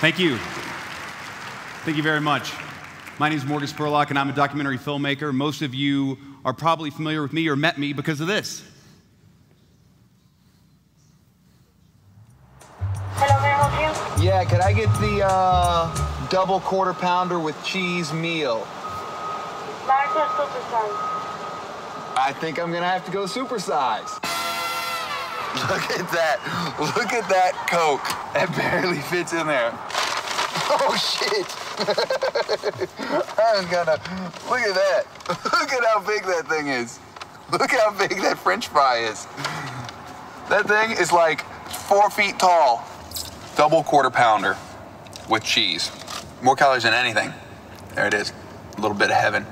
Thank you. Thank you very much. My name is Morgan Spurlock, and I'm a documentary filmmaker. Most of you are probably familiar with me or met me because of this. Hello, may I help you? Yeah, could I get the double quarter pounder with cheese meal? Large or supersize? I think I'm gonna have to go supersize. Look at that. Look at that Coke. That barely fits in there. Oh, shit. I'm gonna, look at that. Look at how big that thing is. Look how big that French fry is. That thing is like 4 feet tall. Double quarter pounder with cheese. More calories than anything. There it is. A little bit of heaven.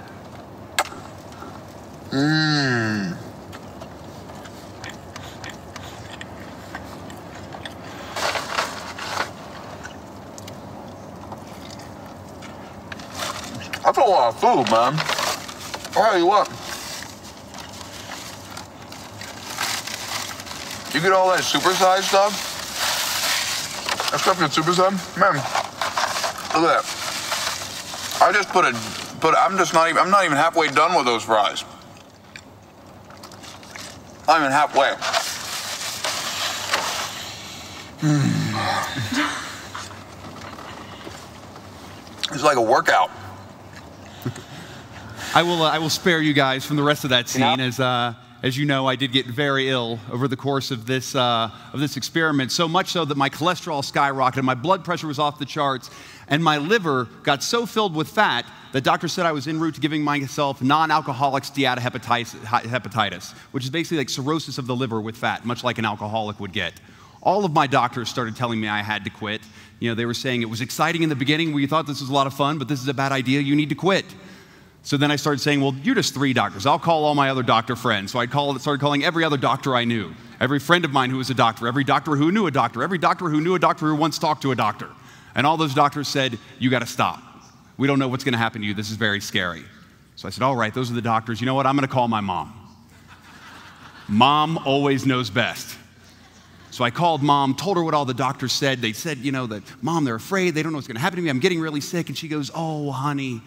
Mmm. That's a lot of food, man. I'll tell you what. You get all that supersized stuff? That stuff gets supersized? Man, look at that. I just I'm not even halfway done with those fries. Not even halfway. It's like a workout. I will spare you guys from the rest of that scene, as you know, I did get very ill over the course of this experiment, so much so that my cholesterol skyrocketed, my blood pressure was off the charts, and my liver got so filled with fat that doctors said I was en route to giving myself non-alcoholic steatohepatitis, which is basically like cirrhosis of the liver with fat, much like an alcoholic would get. All of my doctors started telling me I had to quit. You know, they were saying it was exciting in the beginning where you thought this was a lot of fun, but this is a bad idea, you need to quit. So then I started saying, well, you're just 3 doctors. I'll call all my other doctor friends. So I started calling every other doctor I knew, every friend of mine who was a doctor, every doctor who knew a doctor, every doctor who knew a doctor who once talked to a doctor. And all those doctors said, you got to stop. We don't know what's going to happen to you. This is very scary. So I said, all right, those are the doctors. You know what? I'm going to call my mom. Mom always knows best. So I called Mom, told her what all the doctors said. They said, you know, that, Mom, they're afraid. They don't know what's going to happen to me. I'm getting really sick. And she goes, oh, honey,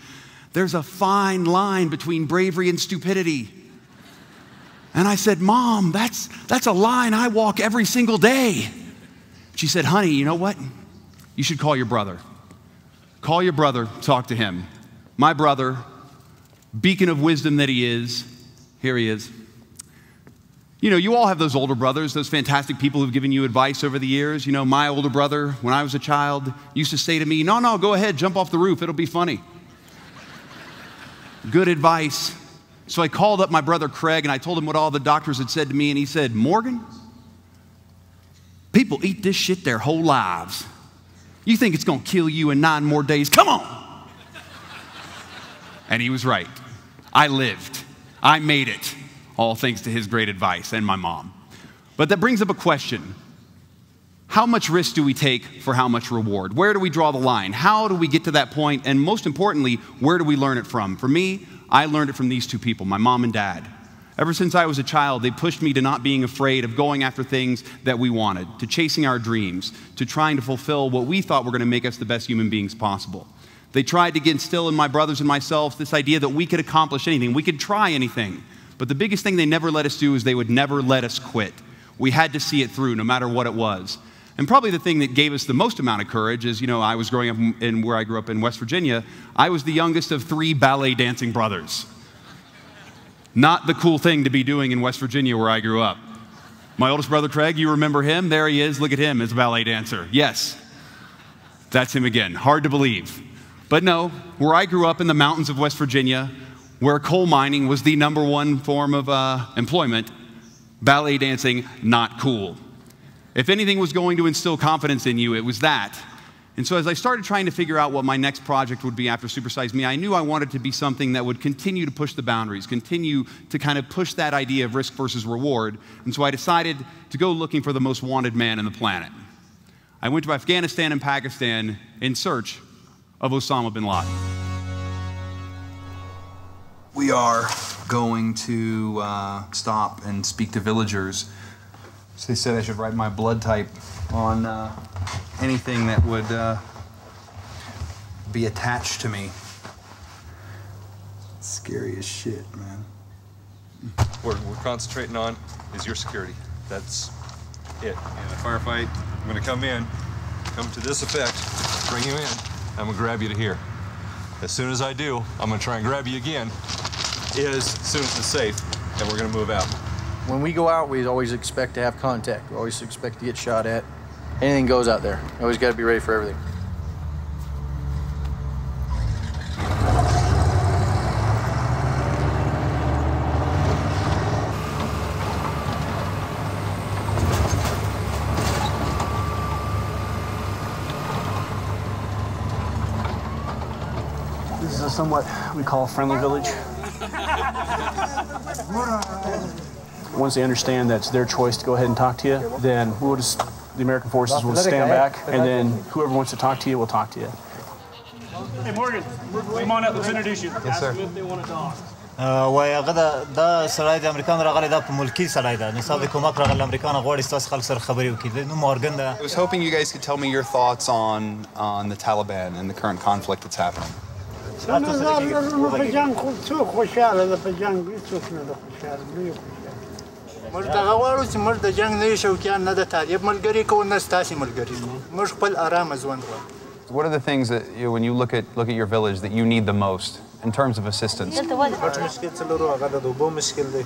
there's a fine line between bravery and stupidity. And I said, Mom, that's a line I walk every single day. She said, honey, you know what? You should call your brother. Call your brother, talk to him. My brother, beacon of wisdom that he is, here he is. You know, you all have those older brothers, those fantastic people who've given you advice over the years. You know, my older brother, when I was a child, used to say to me, no, go ahead, jump off the roof, it'll be funny. Good advice. So I called up my brother Craig and I told him what all the doctors had said to me, and he said, Morgan, people eat this shit their whole lives. You think it's gonna kill you in 9 more days? Come on! And he was right. I lived. I made it, all thanks to his great advice and my mom. But that brings up a question. How much risk do we take for how much reward? Where do we draw the line? How do we get to that point? And most importantly, where do we learn it from? For me, I learned it from these 2 people, my mom and dad. Ever since I was a child, they pushed me to not being afraid of going after things that we wanted, to chasing our dreams, to trying to fulfill what we thought were going to make us the best human beings possible. They tried to instill in my brothers and myself this idea that we could accomplish anything, we could try anything. But the biggest thing they never let us do is they would never let us quit. We had to see it through, no matter what it was. And probably the thing that gave us the most amount of courage is, you know, I was growing up in where I grew up in West Virginia. I was the youngest of 3 ballet dancing brothers. Not the cool thing to be doing in West Virginia where I grew up. My oldest brother, Craig, you remember him? There he is. Look at him as a ballet dancer. Yes, that's him again. Hard to believe. But no, where I grew up in the mountains of West Virginia, where coal mining was the #1 form of employment, ballet dancing, not cool. If anything was going to instill confidence in you, it was that. And so as I started trying to figure out what my next project would be after Supersize Me, I knew I wanted to be something that would continue to push the boundaries, continue to kind of push that idea of risk versus reward. And so I decided to go looking for the most wanted man on the planet. I went to Afghanistan and Pakistan in search of Osama bin Laden. We are going to stop and speak to villagers. So they said I should write my blood type on anything that would be attached to me. Scary as shit, man. What we're concentrating on is your security. That's it. In a firefight, I'm gonna come to this effect, bring you in, I'm gonna grab you to here. As soon as I do, I'm gonna try and grab you again, as soon as it's safe, and we're gonna move out. When we go out, we always expect to have contact. We always expect to get shot at. Anything goes out there. You always gotta be ready for everything. This is a somewhat we call a friendly village. Once they understand that it's their choice to go ahead and talk to you, then the American forces will stand back, and then whoever wants to talk to you will talk to you. Hey Morgan, come on up, let's introduce you. Yes, sir. Ask them if they want to talk. وغدا دا سړی د امریکا راغلی دا په ملکی سړی دا نصاب د کومک راغلی امریکا نه غواړي ستاسو خلک سره خبرې وکړي نو مورګن دا I was hoping you guys could tell me your thoughts on the Taliban and the current conflict that's happening. موږ دا غواړو چې موږ د جنگ نه شوقیان نه د طالب ملګری کوو نه ستاسو ملګری موږ خپل آرام ژوند غواړو. What are the things that when you look at your village that you need the most in terms of assistance? مشکل څلورو هغه د اوبو مشکل دی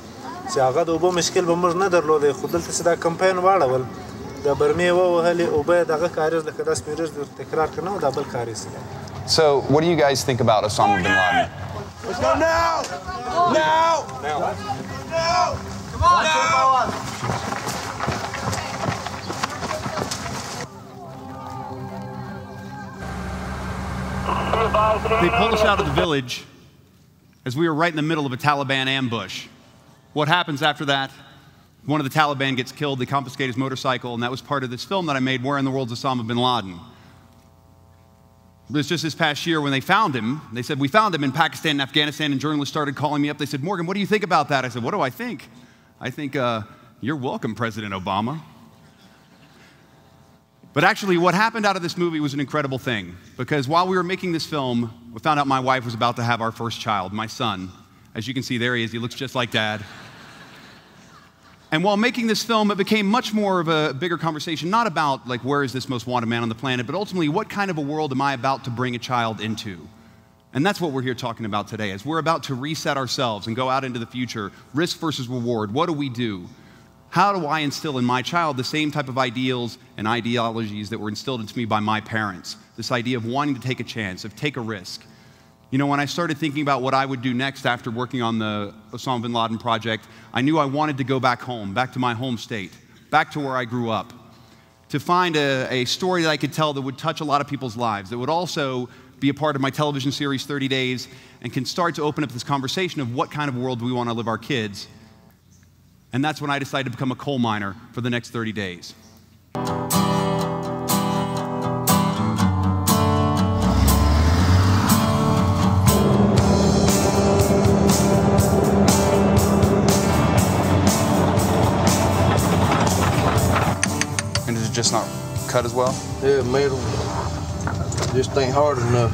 چې هغه د اوبو مشکل به موږ نه درلودی خو دلته چې دا کمپاین واړول د برمې ووهلې اوبه دغه کاریز لکه داس پیریز تکرار کړه نو دا بل کاریز دی. So what do you guys think about Osama bin Laden? Let's go now! Now! Now! Now! Come on! Now! They pulled us out of the village as we were right in the middle of a Taliban ambush. What happens after that? One of the Taliban gets killed, they confiscate his motorcycle, and that was part of this film that I made, Where in the World's Osama bin Laden? It was just this past year when they found him. They said, we found him in Pakistan and Afghanistan, and journalists started calling me up. They said, Morgan, what do you think about that? I said, what do I think? I think, you're welcome, President Obama. But actually, what happened out of this movie was an incredible thing, because while we were making this film, we found out my wife was about to have our first child, my son. As you can see, there he is. He looks just like Dad. And while making this film, it became much more of a bigger conversation, not about, like, where is this most wanted man on the planet, but ultimately, what kind of a world am I about to bring a child into? And that's what we're here talking about today, is we're about to reset ourselves and go out into the future, risk versus reward. What do we do? How do I instill in my child the same type of ideals and ideologies that were instilled into me by my parents? This idea of wanting to take a chance, of take a risk. You know, when I started thinking about what I would do next after working on the Osama bin Laden project, I knew I wanted to go back home, back to my home state, back to where I grew up, to find a story that I could tell that would touch a lot of people's lives, that would also be a part of my television series, 30 Days, and can start to open up this conversation of what kind of world we want to live our kids. And that's when I decided to become a coal miner for the next 30 days. And does it just not cut as well? Yeah, metal just ain't hard enough.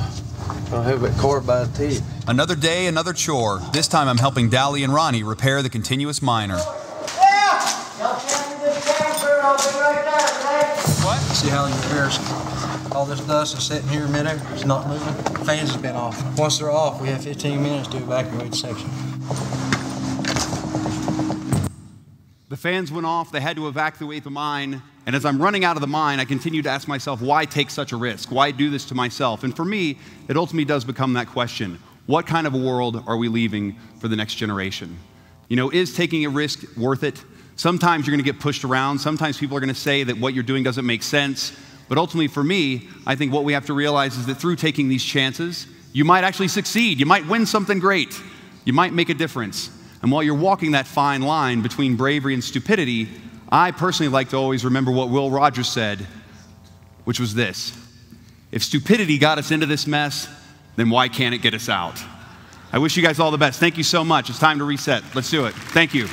I'll have that carbide teeth. Another day, another chore. This time I'm helping Dally and Ronnie repair the continuous miner. What? See how your repairs, all this dust is sitting here midair, it's not moving. Fans have been off. Once they're off, we have 15 minutes to evacuate the section. The fans went off, they had to evacuate the mine, and as I'm running out of the mine, I continue to ask myself, why take such a risk? Why do this to myself? And for me, it ultimately does become that question. What kind of a world are we leaving for the next generation? You know, is taking a risk worth it? Sometimes you're going to get pushed around. Sometimes people are going to say that what you're doing doesn't make sense. But ultimately, for me, I think what we have to realize is that through taking these chances, you might actually succeed. You might win something great. You might make a difference. And while you're walking that fine line between bravery and stupidity, I personally like to always remember what Will Rogers said, which was this: if stupidity got us into this mess, then why can't it get us out? I wish you guys all the best. Thank you so much. It's time to reset. Let's do it. Thank you.